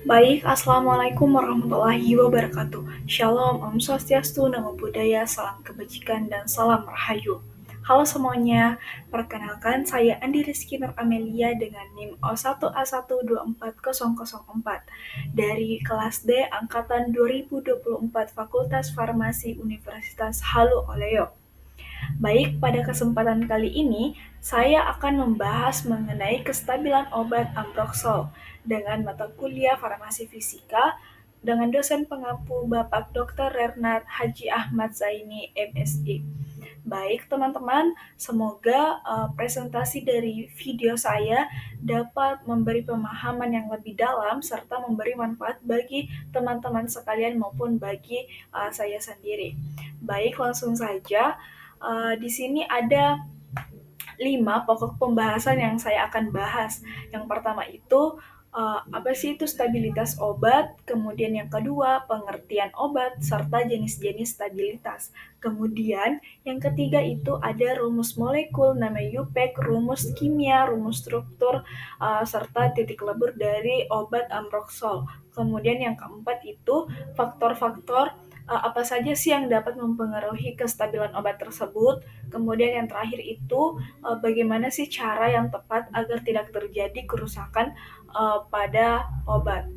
Baik, Assalamualaikum warahmatullahi wabarakatuh. Shalom, Om Swastiastu, Namo Buddhaya, Salam Kebajikan, dan Salam Rahayu. Halo semuanya, perkenalkan saya Andi Rizky Nur Amelia dengan NIM O1A124004 dari kelas D Angkatan 2024 Fakultas Farmasi Universitas Halu Oleo. Baik, pada kesempatan kali ini saya akan membahas mengenai kestabilan obat Ambroxol dengan mata kuliah Farmasi Fisika dengan dosen pengampu Bapak Dr. Renard Haji Ahmad Zaini, MSI. Baik, teman-teman, semoga presentasi dari video saya dapat memberi pemahaman yang lebih dalam serta memberi manfaat bagi teman-teman sekalian maupun bagi saya sendiri. Baik, langsung saja. Di sini ada 5 pokok pembahasan yang saya akan bahas. Yang pertama itu apa sih itu stabilitas obat, kemudian yang kedua pengertian obat, serta jenis-jenis stabilitas. Kemudian yang ketiga itu ada rumus molekul, nama UPEC, rumus kimia, rumus struktur, serta titik lebur dari obat Ambroxol. Kemudian yang keempat itu faktor-faktor apa saja sih yang dapat mempengaruhi kestabilan obat tersebut. Kemudian yang terakhir itu bagaimana sih cara yang tepat agar tidak terjadi kerusakan pada obat.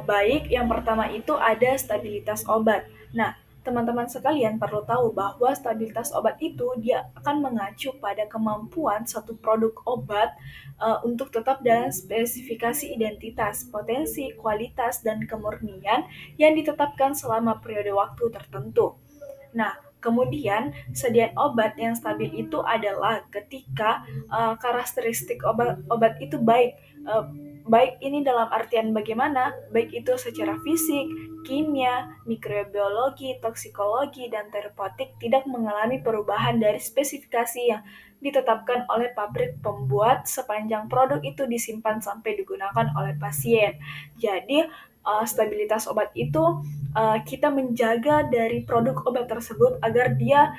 Baik, yang pertama itu ada stabilitas obat. Nah, teman-teman sekalian perlu tahu bahwa stabilitas obat itu dia akan mengacu pada kemampuan satu produk obat untuk tetap dalam spesifikasi identitas, potensi, kualitas, dan kemurnian yang ditetapkan selama periode waktu tertentu. Nah, kemudian sediaan obat yang stabil itu adalah ketika karakteristik obat itu baik. Baik ini dalam artian bagaimana? Baik itu secara fisik, kimia, mikrobiologi, toksikologi, dan terapeutik tidak mengalami perubahan dari spesifikasi yang ditetapkan oleh pabrik pembuat sepanjang produk itu disimpan sampai digunakan oleh pasien. Jadi, stabilitas obat itu kita menjaga dari produk obat tersebut agar dia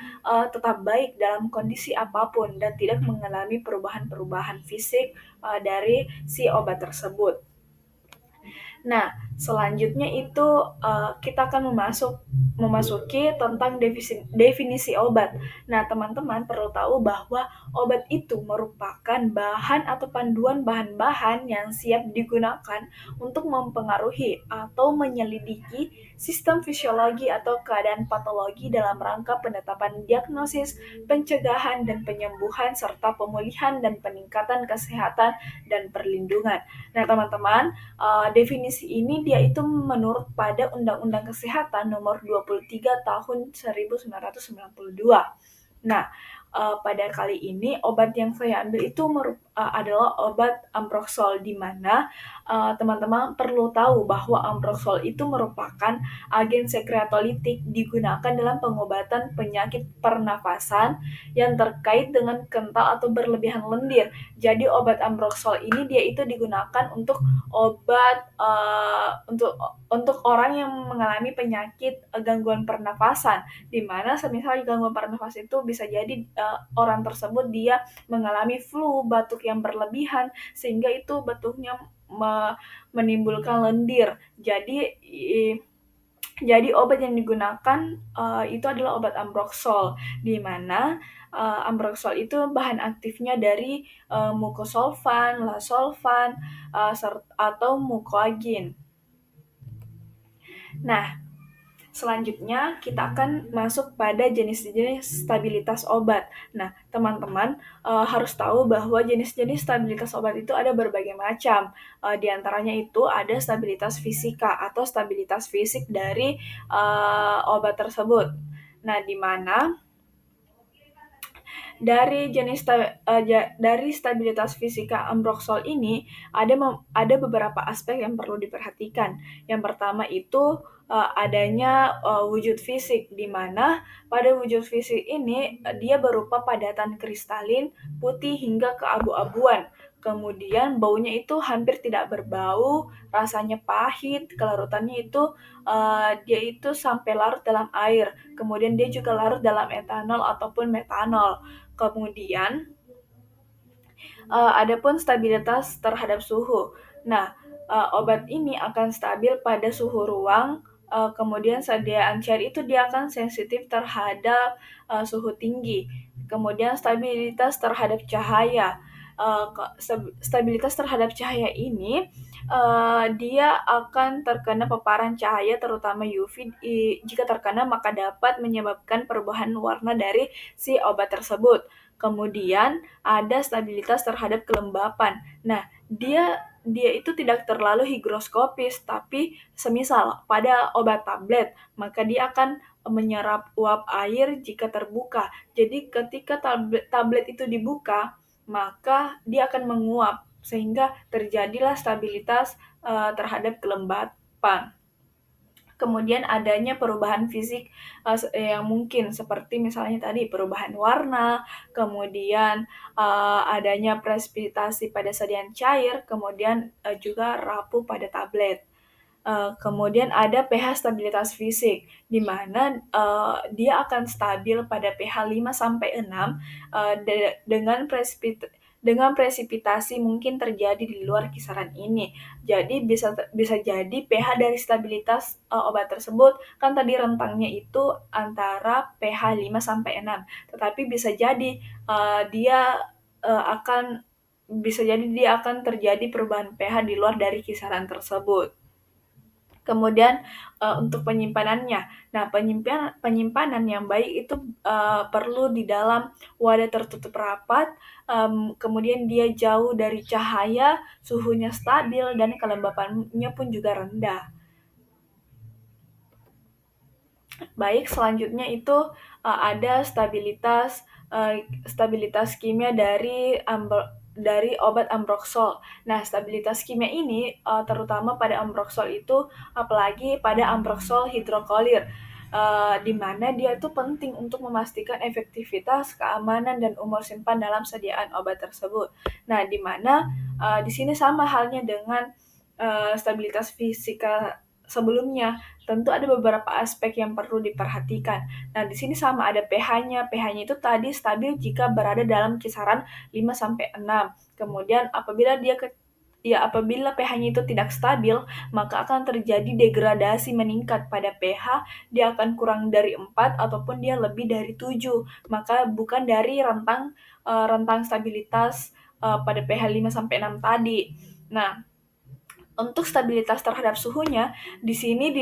tetap baik dalam kondisi apapun dan tidak mengalami perubahan-perubahan fisik dari si obat tersebut. Nah, selanjutnya itu kita akan memasuki tentang definisi obat. Nah, teman-teman perlu tahu bahwa obat itu merupakan bahan atau panduan bahan-bahan yang siap digunakan untuk mempengaruhi atau menyelidiki sistem fisiologi atau keadaan patologi dalam rangka penetapan diagnosis, pencegahan dan penyembuhan serta pemulihan dan peningkatan kesehatan dan perlindungan. Nah, teman-teman, definisi ini dia itu menurut pada Undang-Undang Kesehatan Nomor 23 Tahun 1992. Nah, pada kali ini obat yang saya ambil itu adalah obat Ambroxol, di mana teman-teman perlu tahu bahwa Ambroxol itu merupakan agen sekretolitik digunakan dalam pengobatan penyakit pernafasan yang terkait dengan kental atau berlebihan lendir. Jadi obat Ambroxol ini dia itu digunakan untuk obat untuk orang yang mengalami penyakit gangguan pernafasan, di mana semisal gangguan pernafasan itu bisa jadi orang tersebut dia mengalami flu, batuk yang berlebihan sehingga itu batuknya menimbulkan lendir. Jadi obat yang digunakan itu adalah obat Ambroxol, di mana Ambroxol itu bahan aktifnya dari mukosolvan, lasolvan, atau mucoagin. Nah, selanjutnya kita akan masuk pada jenis-jenis stabilitas obat. Nah, teman-teman harus tahu bahwa jenis-jenis stabilitas obat itu ada berbagai macam. Di antaranya itu ada stabilitas fisika atau stabilitas fisik dari obat tersebut. Nah, di mana dari stabilitas fisika Ambroxol ini ada beberapa aspek yang perlu diperhatikan. Yang pertama itu adanya wujud fisik, di mana pada wujud fisik ini dia berupa padatan kristalin, putih hingga keabu-abuan. Kemudian baunya itu hampir tidak berbau, rasanya pahit, kelarutannya itu dia itu sampai larut dalam air. Kemudian dia juga larut dalam etanol ataupun metanol. Kemudian adapun stabilitas terhadap suhu. Nah, obat ini akan stabil pada suhu ruang, kemudian sediaan cair itu dia akan sensitif terhadap, suhu tinggi, kemudian stabilitas terhadap cahaya. Stabilitas terhadap cahaya ini, dia akan terkena paparan cahaya terutama UV, jika terkena maka dapat menyebabkan perubahan warna dari si obat tersebut. Kemudian ada stabilitas terhadap kelembapan. Nah, dia dia itu tidak terlalu higroskopis, tapi semisal pada obat tablet, maka dia akan menyerap uap air jika terbuka. Jadi ketika tablet itu dibuka, maka dia akan menguap sehingga terjadilah stabilitas terhadap kelembapan. Kemudian adanya perubahan fisik yang mungkin seperti misalnya tadi perubahan warna, kemudian adanya presipitasi pada sediaan cair, kemudian juga rapuh pada tablet. Kemudian ada pH stabilitas fisik, di mana dia akan stabil pada pH 5 sampai 6 dengan presipitasi mungkin terjadi di luar kisaran ini. Jadi bisa jadi pH dari stabilitas obat tersebut kan tadi rentangnya itu antara pH 5 sampai 6, tetapi bisa jadi dia akan terjadi perubahan pH di luar dari kisaran tersebut. Kemudian untuk penyimpanannya. Nah, penyimpanan yang baik itu perlu di dalam wadah tertutup rapat, kemudian dia jauh dari cahaya, suhunya stabil, dan kelembapannya pun juga rendah. Baik, selanjutnya itu ada stabilitas kimia dari obat Ambroxol. Nah, stabilitas kimia ini terutama pada Ambroxol itu, apalagi pada Ambroxol hidrokolir, di mana dia itu penting untuk memastikan efektivitas, keamanan, dan umur simpan dalam sediaan obat tersebut. Nah, di mana di sini sama halnya dengan stabilitas fisika sebelumnya, tentu ada beberapa aspek yang perlu diperhatikan. Nah, di sini sama ada pH-nya. pH-nya itu tadi stabil jika berada dalam kisaran 5 sampai 6. Kemudian apabila pH-nya itu tidak stabil, maka akan terjadi degradasi meningkat pada pH, dia akan kurang dari 4 ataupun dia lebih dari 7. Maka bukan dari rentang stabilitas pada pH 5 sampai 6 tadi. Nah, untuk stabilitas terhadap suhunya, di sini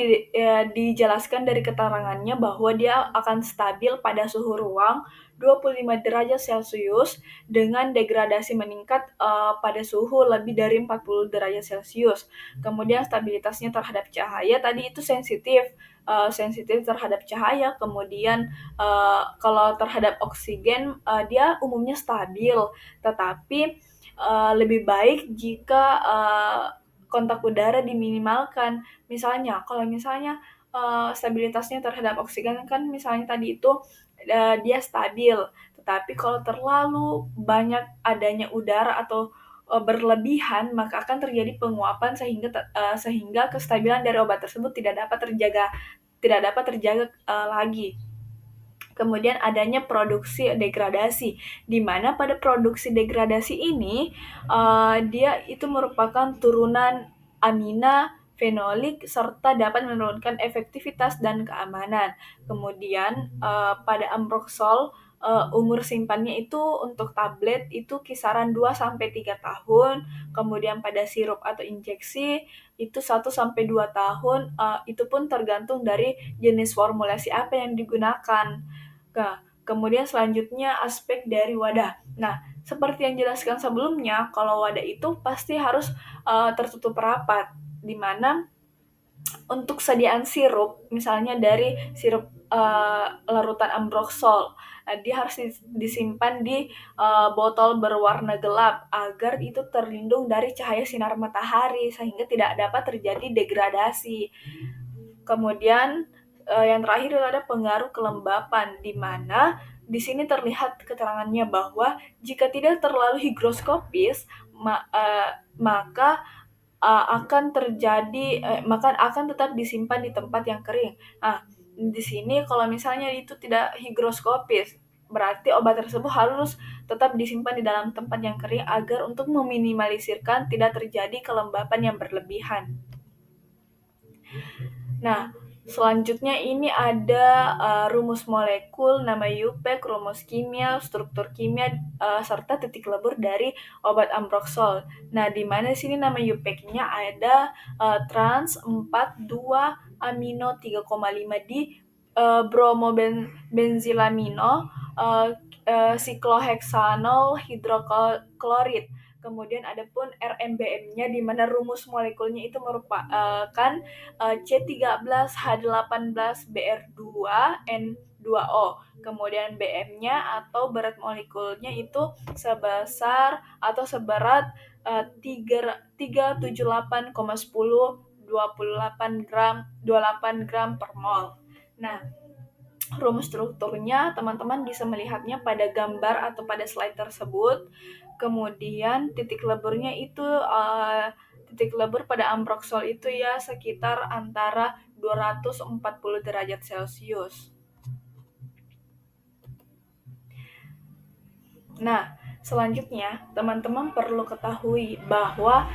dijelaskan dari keterangannya bahwa dia akan stabil pada suhu ruang 25 derajat Celcius dengan degradasi meningkat pada suhu lebih dari 40 derajat Celcius. Kemudian stabilitasnya terhadap cahaya tadi itu sensitif terhadap cahaya. Kemudian kalau terhadap oksigen dia umumnya stabil, tetapi lebih baik jika kontak udara diminimalkan. Kalau misalnya stabilitasnya terhadap oksigen kan misalnya tadi itu dia stabil, tetapi kalau terlalu banyak adanya udara atau berlebihan, maka akan terjadi penguapan sehingga kestabilan dari obat tersebut tidak dapat terjaga lagi. Kemudian adanya produksi degradasi, di mana pada produksi degradasi ini dia itu merupakan turunan amina, fenolik, serta dapat menurunkan efektivitas dan keamanan. Kemudian pada Ambroxol umur simpannya itu untuk tablet itu kisaran 2 sampai 3 tahun, kemudian pada sirup atau injeksi itu 1 sampai 2 tahun, itu pun tergantung dari jenis formulasi apa yang digunakan. Kemudian selanjutnya aspek dari wadah. Nah, seperti yang dijelaskan sebelumnya, kalau wadah itu pasti harus tertutup rapat, di mana untuk sediaan sirup, misalnya dari sirup larutan Ambroxol, dia harus disimpan di botol berwarna gelap agar itu terlindung dari cahaya sinar matahari sehingga tidak dapat terjadi degradasi. Kemudian yang terakhir ada pengaruh kelembapan, di mana di sini terlihat keterangannya bahwa jika tidak terlalu higroskopis, maka akan tetap disimpan di tempat yang kering. Nah, di sini kalau misalnya itu tidak higroskopis, berarti obat tersebut harus tetap disimpan di dalam tempat yang kering agar untuk meminimalisirkan tidak terjadi kelembapan yang berlebihan. Nah, selanjutnya ini ada rumus molekul, nama UPEC, rumus kimia, struktur kimia, serta titik lebur dari obat Ambroxol. Nah, di mana sini nama UPEC-nya ada trans 42 amino 3,5 di bromobenzilamino sikloheksanol hidroklorid. Kemudian ada pun RMBM-nya di mana rumus molekulnya itu merupakan C13H18Br2N2O. Kemudian BM-nya atau berat molekulnya itu seberat 378,10 28 gram per mol. Nah, rumus strukturnya teman-teman bisa melihatnya pada gambar atau pada slide tersebut. Kemudian titik leburnya itu titik lebur pada Ambroxol itu ya sekitar antara 240 derajat Celcius. Nah, selanjutnya teman-teman perlu ketahui bahwa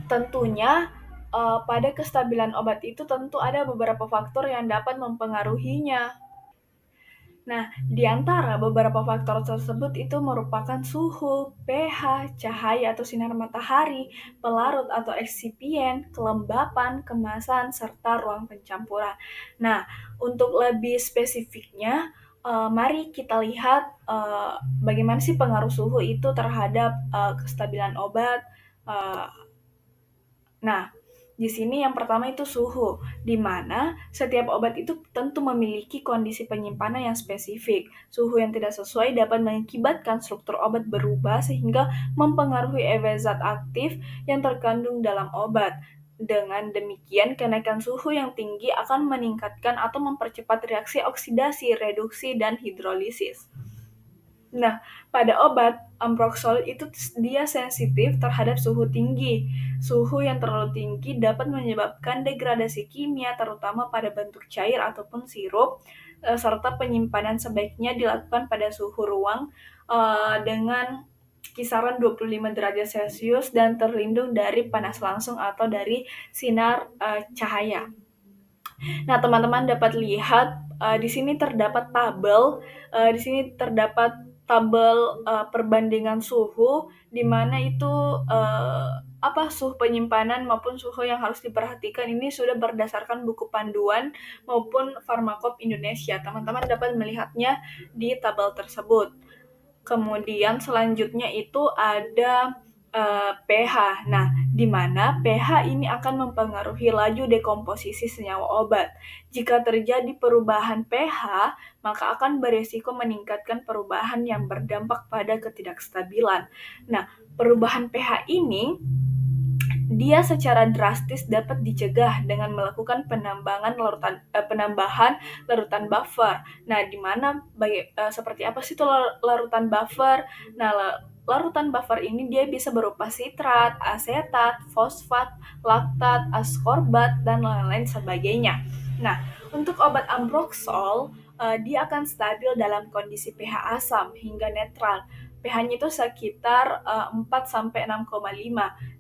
tentunya pada kestabilan obat itu tentu ada beberapa faktor yang dapat mempengaruhinya. Nah, di antara beberapa faktor tersebut itu merupakan suhu, pH, cahaya atau sinar matahari, pelarut atau eksipien, kelembapan, kemasan, serta ruang pencampuran. Nah, untuk lebih spesifiknya, mari kita lihat bagaimana sih pengaruh suhu itu terhadap kestabilan obat. Nah, di sini yang pertama itu suhu, di mana setiap obat itu tentu memiliki kondisi penyimpanan yang spesifik. Suhu yang tidak sesuai dapat mengakibatkan struktur obat berubah sehingga mempengaruhi zat aktif yang terkandung dalam obat. Dengan demikian, kenaikan suhu yang tinggi akan meningkatkan atau mempercepat reaksi oksidasi, reduksi, dan hidrolisis. Nah, pada obat Ambroxol itu dia sensitif terhadap suhu tinggi. Suhu yang terlalu tinggi dapat menyebabkan degradasi kimia terutama pada bentuk cair ataupun sirup, serta penyimpanan sebaiknya dilakukan pada suhu ruang dengan kisaran 25 derajat Celcius dan terlindung dari panas langsung atau dari sinar cahaya. Nah, teman-teman dapat lihat di sini terdapat tabel, perbandingan suhu di mana itu suhu penyimpanan maupun suhu yang harus diperhatikan ini sudah berdasarkan buku panduan maupun Farmakop Indonesia. Teman-teman dapat melihatnya di tabel tersebut. Kemudian selanjutnya itu ada pH. Nah, di mana pH ini akan mempengaruhi laju dekomposisi senyawa obat. Jika terjadi perubahan pH, maka akan beresiko meningkatkan perubahan yang berdampak pada ketidakstabilan. Nah, perubahan pH ini dia secara drastis dapat dicegah dengan melakukan penambahan larutan buffer. Nah, di mana seperti apa sih itu larutan buffer? Nah, larutan buffer ini dia bisa berupa sitrat, asetat, fosfat, laktat, askorbat, dan lain-lain sebagainya. Nah, untuk obat Ambroxol, dia akan stabil dalam kondisi pH asam hingga netral. pH-nya itu sekitar 4-6,5,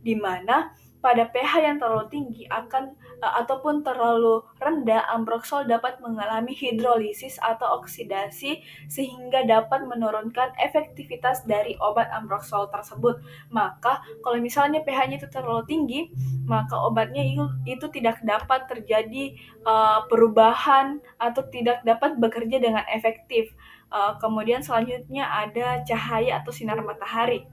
di mana pada pH yang terlalu tinggi ataupun terlalu rendah, Ambroxol dapat mengalami hidrolisis atau oksidasi sehingga dapat menurunkan efektivitas dari obat Ambroxol tersebut. Maka kalau misalnya pH-nya itu terlalu tinggi, maka obatnya itu tidak dapat terjadi perubahan atau tidak dapat bekerja dengan efektif. Kemudian selanjutnya ada cahaya atau sinar matahari,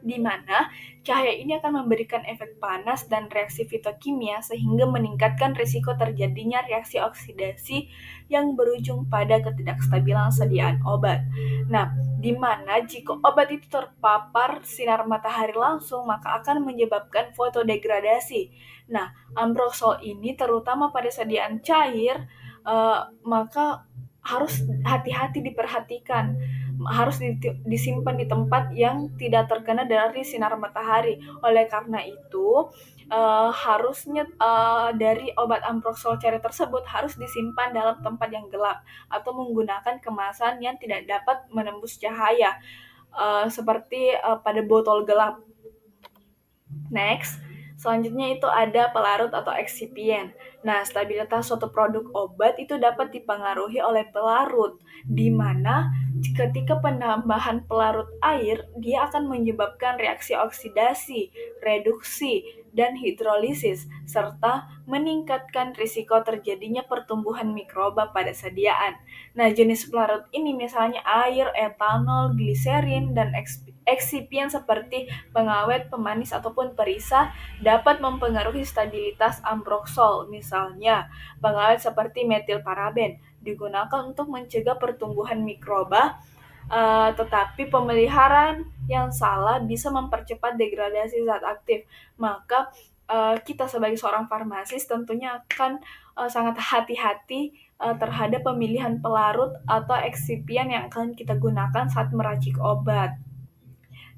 di mana cahaya ini akan memberikan efek panas dan reaksi fitokimia sehingga meningkatkan risiko terjadinya reaksi oksidasi yang berujung pada ketidakstabilan sediaan obat. Nah, di mana jika obat itu terpapar sinar matahari langsung maka akan menyebabkan fotodegradasi. Nah, Ambroxol ini terutama pada sediaan cair maka harus hati-hati diperhatikan. harus disimpan di tempat yang tidak terkena dari sinar matahari. Oleh karena itu, harusnya dari obat amproxol cherry tersebut harus disimpan dalam tempat yang gelap atau menggunakan kemasan yang tidak dapat menembus cahaya, seperti pada botol gelap. Next, selanjutnya itu ada pelarut atau eksipien. Nah, stabilitas suatu produk obat itu dapat dipengaruhi oleh pelarut, di mana ketika penambahan pelarut air, dia akan menyebabkan reaksi oksidasi, reduksi, dan hidrolisis, serta meningkatkan risiko terjadinya pertumbuhan mikroba pada sediaan. Nah, jenis pelarut ini misalnya air, etanol, gliserin, dan eksipien seperti pengawet, pemanis, ataupun perisa dapat mempengaruhi stabilitas amproxol. Misalnya, pengawet seperti metilparaben digunakan untuk mencegah pertumbuhan mikroba, tetapi pemeliharaan yang salah bisa mempercepat degradasi zat aktif. Maka kita sebagai seorang farmasis tentunya akan sangat hati-hati terhadap pemilihan pelarut atau eksipien yang akan kita gunakan saat meracik obat.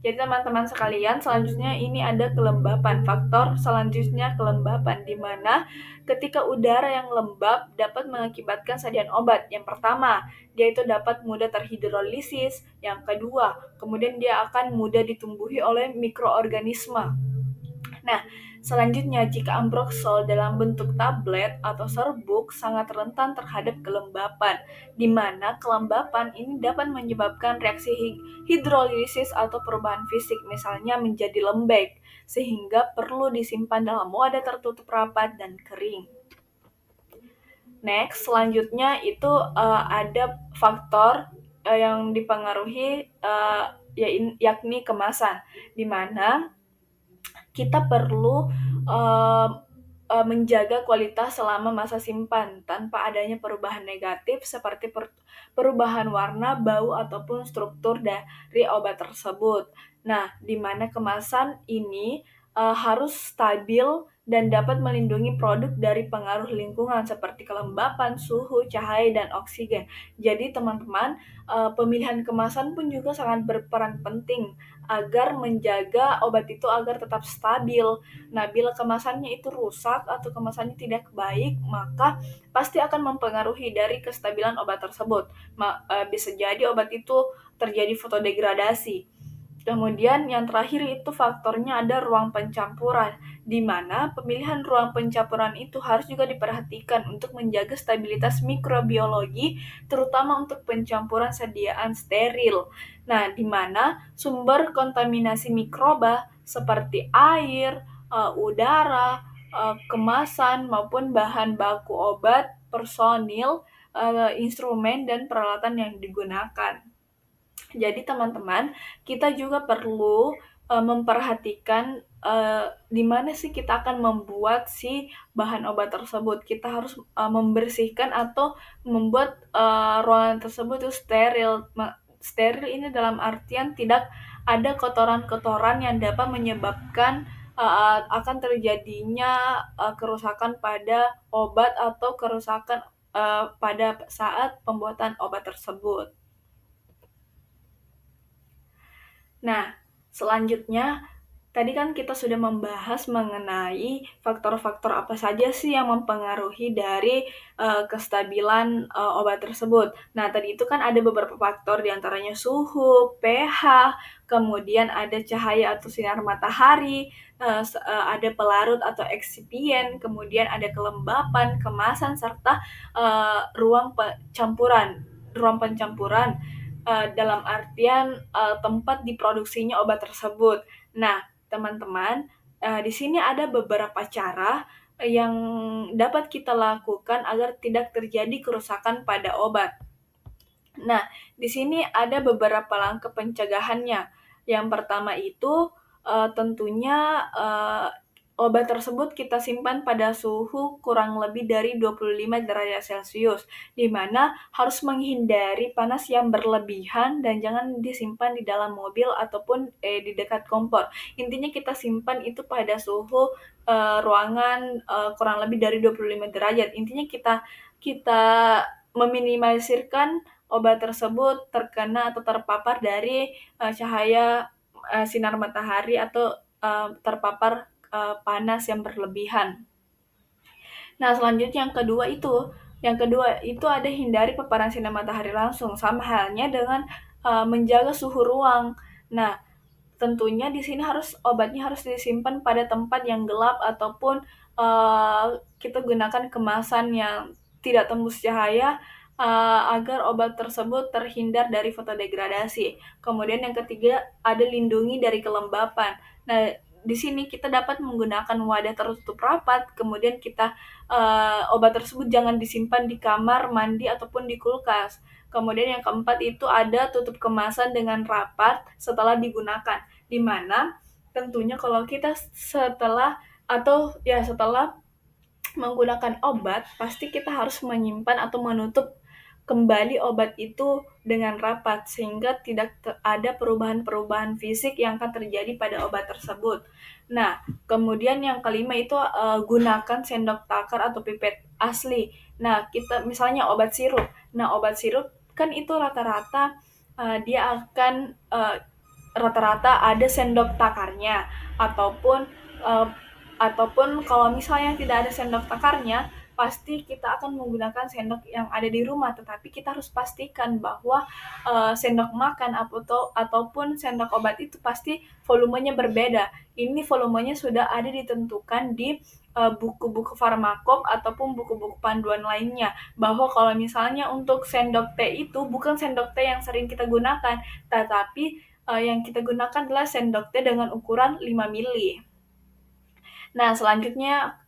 Jadi teman-teman sekalian, selanjutnya ini ada kelembapan. Faktor selanjutnya kelembapan, di mana ketika udara yang lembab dapat mengakibatkan sajian obat. Yang pertama, dia itu dapat mudah terhidrolisis. Yang kedua, kemudian dia akan mudah ditumbuhi oleh mikroorganisme. Nah, selanjutnya jika amproxol dalam bentuk tablet atau serbuk sangat rentan terhadap kelembapan, di mana kelembapan ini dapat menyebabkan reaksi hidrolisis atau perubahan fisik, misalnya menjadi lembek, sehingga perlu disimpan dalam wadah tertutup rapat dan kering. Next, selanjutnya itu ada faktor yang dipengaruhi yakni kemasan, di mana kita perlu menjaga kualitas selama masa simpan tanpa adanya perubahan negatif seperti perubahan warna, bau, ataupun struktur dari obat tersebut. Nah, di mana kemasan ini harus stabil dan dapat melindungi produk dari pengaruh lingkungan seperti kelembapan, suhu, cahaya, dan oksigen. Jadi teman-teman, pemilihan kemasan pun juga sangat berperan penting agar menjaga obat itu agar tetap stabil. Nah, bila kemasannya itu rusak atau kemasannya tidak baik, maka pasti akan mempengaruhi dari kestabilan obat tersebut. Bisa jadi obat itu terjadi fotodegradasi. Kemudian yang terakhir itu faktornya ada ruang pencampuran, di mana pemilihan ruang pencampuran itu harus juga diperhatikan untuk menjaga stabilitas mikrobiologi, terutama untuk pencampuran sediaan steril. Nah, di mana sumber kontaminasi mikroba seperti air, udara, kemasan maupun bahan baku obat, personil, instrumen dan peralatan yang digunakan. Jadi teman-teman, kita juga perlu memperhatikan di mana sih kita akan membuat si bahan obat tersebut. Kita harus membersihkan atau membuat ruangan tersebut itu steril. Steril ini dalam artian tidak ada kotoran-kotoran yang dapat menyebabkan akan terjadinya kerusakan pada obat atau kerusakan pada saat pembuatan obat tersebut. Nah, selanjutnya tadi kan kita sudah membahas mengenai faktor-faktor apa saja sih yang mempengaruhi dari kestabilan obat tersebut. Nah, tadi itu kan ada beberapa faktor diantaranya suhu, pH, kemudian ada cahaya atau sinar matahari, ada pelarut atau eksipien, kemudian ada kelembapan, kemasan, serta ruang pencampuran. Ruang pencampuran dalam artian tempat diproduksinya obat tersebut. Nah, teman-teman, di sini ada beberapa cara yang dapat kita lakukan agar tidak terjadi kerusakan pada obat. Nah, di sini ada beberapa langkah pencegahannya. Yang pertama itu tentunya obat tersebut kita simpan pada suhu kurang lebih dari 25 derajat Celcius, di mana harus menghindari panas yang berlebihan dan jangan disimpan di dalam mobil ataupun di dekat kompor. Intinya kita simpan itu pada suhu ruangan kurang lebih dari 25 derajat. Intinya kita meminimalisirkan obat tersebut terkena atau terpapar dari cahaya sinar matahari atau terpapar panas yang berlebihan. Nah, selanjutnya yang kedua itu ada hindari paparan sinar matahari langsung, sama halnya dengan menjaga suhu ruang. Nah, tentunya di sini obatnya harus disimpan pada tempat yang gelap ataupun kita gunakan kemasan yang tidak tembus cahaya agar obat tersebut terhindar dari fotodegradasi. Kemudian yang ketiga ada lindungi dari kelembapan. Nah, di sini kita dapat menggunakan wadah tertutup rapat, kemudian obat tersebut jangan disimpan di kamar mandi ataupun di kulkas. Kemudian yang keempat itu ada tutup kemasan dengan rapat setelah digunakan, di mana tentunya kalau kita setelah menggunakan obat, pasti kita harus menyimpan atau menutup kembali obat itu dengan rapat, sehingga tidak ada perubahan-perubahan fisik yang akan terjadi pada obat tersebut. Nah, kemudian yang kelima itu gunakan sendok takar atau pipet asli. Nah, kita misalnya obat sirup. Nah, obat sirup kan itu rata-rata dia akan rata-rata ada sendok takarnya, ataupun uh, ataupun kalau misalnya tidak ada sendok takarnya, pasti kita akan menggunakan sendok yang ada di rumah, tetapi kita harus pastikan bahwa sendok makan ataupun sendok obat itu pasti volumenya berbeda. Ini volumenya sudah ada ditentukan di buku-buku farmakop ataupun buku-buku panduan lainnya, bahwa kalau misalnya untuk sendok teh itu bukan sendok teh yang sering kita gunakan, tetapi yang kita gunakan adalah sendok teh dengan ukuran 5 mili. Nah, selanjutnya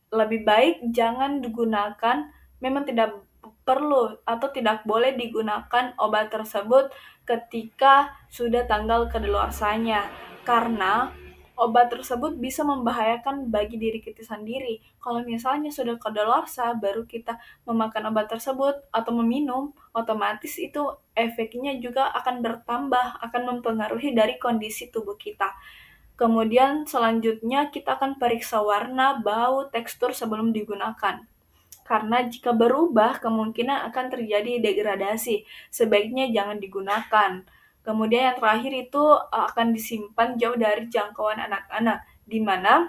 lebih baik jangan digunakan, memang tidak perlu atau tidak boleh digunakan obat tersebut ketika sudah tanggal kadaluarsanya, karena obat tersebut bisa membahayakan bagi diri kita sendiri. Kalau misalnya sudah kadaluarsa baru kita memakan obat tersebut atau meminum, otomatis itu efeknya juga akan bertambah, akan mempengaruhi dari kondisi tubuh kita. Kemudian selanjutnya kita akan periksa warna, bau, tekstur sebelum digunakan. Karena jika berubah, kemungkinan akan terjadi degradasi. Sebaiknya jangan digunakan. Kemudian yang terakhir itu akan disimpan jauh dari jangkauan anak-anak, di mana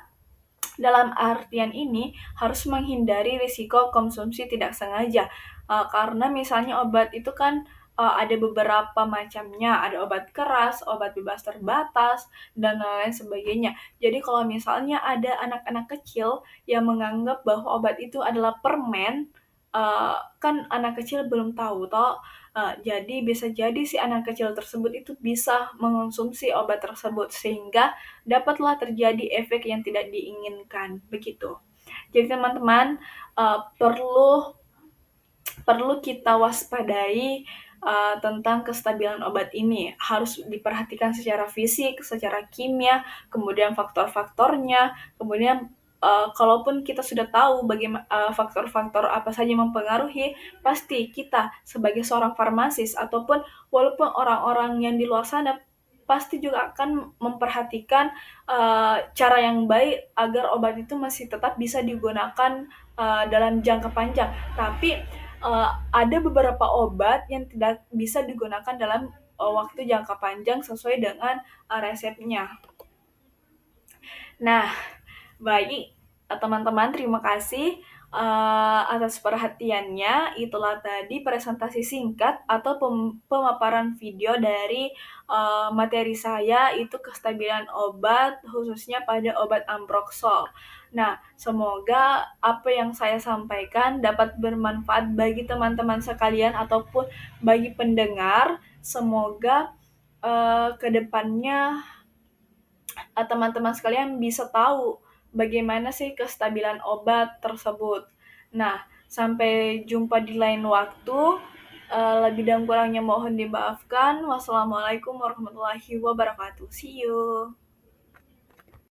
dalam artian ini harus menghindari risiko konsumsi tidak sengaja. Karena misalnya obat itu kan ada beberapa macamnya, ada obat keras, obat bebas terbatas, dan lain-lain sebagainya. Jadi kalau misalnya ada anak-anak kecil yang menganggap bahwa obat itu adalah permen, kan anak kecil belum tahu toh, jadi bisa jadi si anak kecil tersebut itu bisa mengonsumsi obat tersebut, sehingga dapatlah terjadi efek yang tidak diinginkan, begitu. Jadi teman-teman, perlu perlu kita waspadai tentang kestabilan obat ini. Harus diperhatikan secara fisik, secara kimia, kemudian faktor-faktornya, kemudian kalaupun kita sudah tahu bagaimana faktor-faktor apa saja mempengaruhi, pasti kita sebagai seorang farmasis ataupun walaupun orang-orang yang di luar sana pasti juga akan memperhatikan cara yang baik agar obat itu masih tetap bisa digunakan dalam jangka panjang. Tapi ada beberapa obat yang tidak bisa digunakan dalam waktu jangka panjang sesuai dengan resepnya. Nah, baik teman-teman, terima kasih atas perhatiannya. Itulah tadi presentasi singkat atau pemaparan video dari materi saya, itu kestabilan obat, khususnya pada obat Amproxol. Nah, semoga apa yang saya sampaikan dapat bermanfaat bagi teman-teman sekalian ataupun bagi pendengar. Semoga ke depannya teman-teman sekalian bisa tahu bagaimana sih kestabilan obat tersebut. Nah, sampai jumpa di lain waktu. Lebih dan kurangnya mohon dimaafkan. Wassalamualaikum warahmatullahi wabarakatuh. See you.